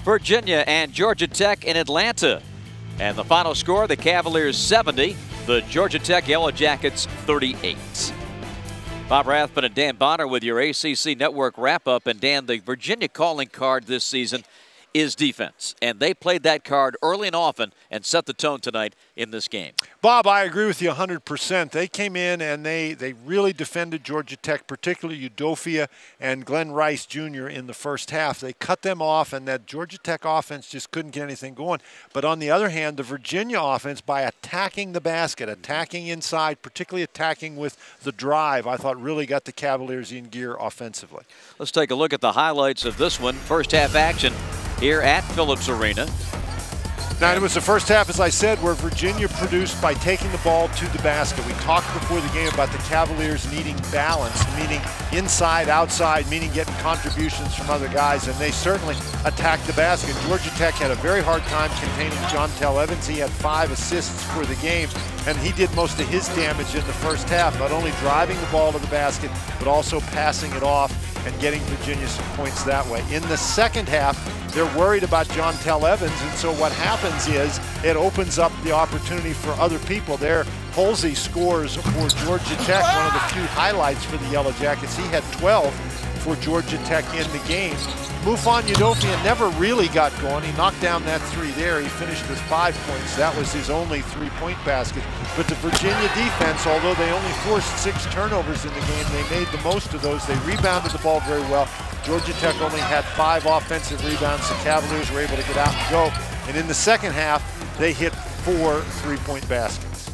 Virginia and Georgia Tech in Atlanta. And the final score, the Cavaliers 70, the Georgia Tech Yellow Jackets 38. Bob Rathbun and Dan Bonner with your ACC Network wrap-up. And Dan, the Virginia calling card this season is defense. And they played that card early and often and set the tone tonight in this game. Bob, I agree with you 100%. They came in and they really defended Georgia Tech, particularly Udofia and Glenn Rice Jr. in the first half. They cut them off, and that Georgia Tech offense just couldn't get anything going. But on the other hand, the Virginia offense, by attacking the basket, attacking inside, particularly attacking with the drive, I thought really got the Cavaliers in gear offensively. Let's take a look at the highlights of this one. First half action here at Phillips Arena. Now, it was the first half, as I said, where Virginia produced by taking the ball to the basket. We talked before the game about the Cavaliers needing balance, meaning inside, outside, meaning getting contributions from other guys, and they certainly attacked the basket. Georgia Tech had a very hard time containing Jontel Evans. He had 5 assists for the game, and he did most of his damage in the first half, not only driving the ball to the basket, but also passing it off and getting Virginia some points that way. In the second half, they're worried about Jontel Evans, and so what happens is it opens up the opportunity for other people. There, Holsey scores for Georgia Tech, one of the few highlights for the Yellow Jackets. He had 12 for Georgia Tech in the game. Mufon Udofia never really got going. He knocked down that 3 there. He finished with 5 points. That was his only 3-point basket. But the Virginia defense, although they only forced 6 turnovers in the game, they made the most of those. They rebounded the ball very well. Georgia Tech only had 5 offensive rebounds. The Cavaliers were able to get out and go. And in the second half, they hit 4 3-point baskets.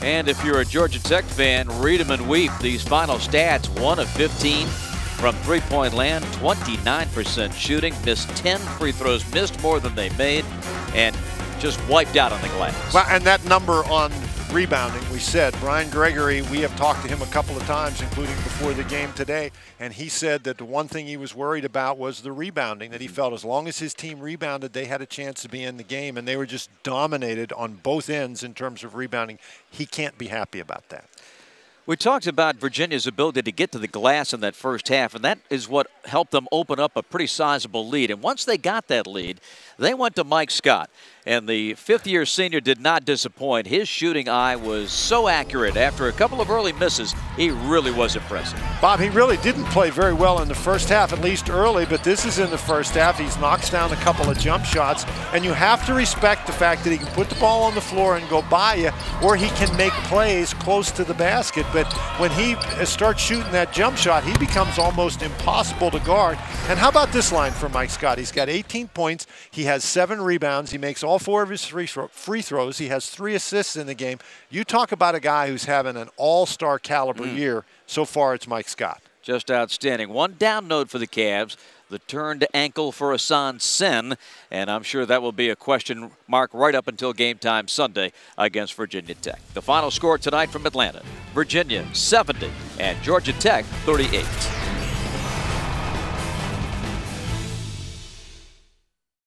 And if you're a Georgia Tech fan, read them and weep. These final stats: 1 of 15 from three-point land, 29% shooting, missed 10 free throws, missed more than they made, and just wiped out on the glass. Well, and that number on rebounding, we said, Brian Gregory, we have talked to him a couple of times, including before the game today, and he said that the one thing he was worried about was the rebounding, that he felt as long as his team rebounded, they had a chance to be in the game, and they were just dominated on both ends in terms of rebounding. He can't be happy about that. We talked about Virginia's ability to get to the glass in that first half, and that is what helped them open up a pretty sizable lead. And once they got that lead, they went to Mike Scott. And the fifth-year senior did not disappoint. His shooting eye was so accurate. After a couple of early misses, he really was impressive. Bob, he really didn't play very well in the first half, at least early, but this is in the first half. He knocks down a couple of jump shots, and you have to respect the fact that he can put the ball on the floor and go by you, or he can make plays close to the basket. But when he starts shooting that jump shot, he becomes almost impossible to guard. And how about this line from Mike Scott? He's got 18 points. He has 7 rebounds. He makes all 4 of his free throws. He has 3 assists in the game. You talk about a guy who's having an all-star caliber year. So far, it's Mike Scott. Just outstanding. One down note for the Cavs, the turned ankle for Hassan Sen, and I'm sure that will be a question mark right up until game time Sunday against Virginia Tech. The final score tonight from Atlanta: Virginia 70 and Georgia Tech 38.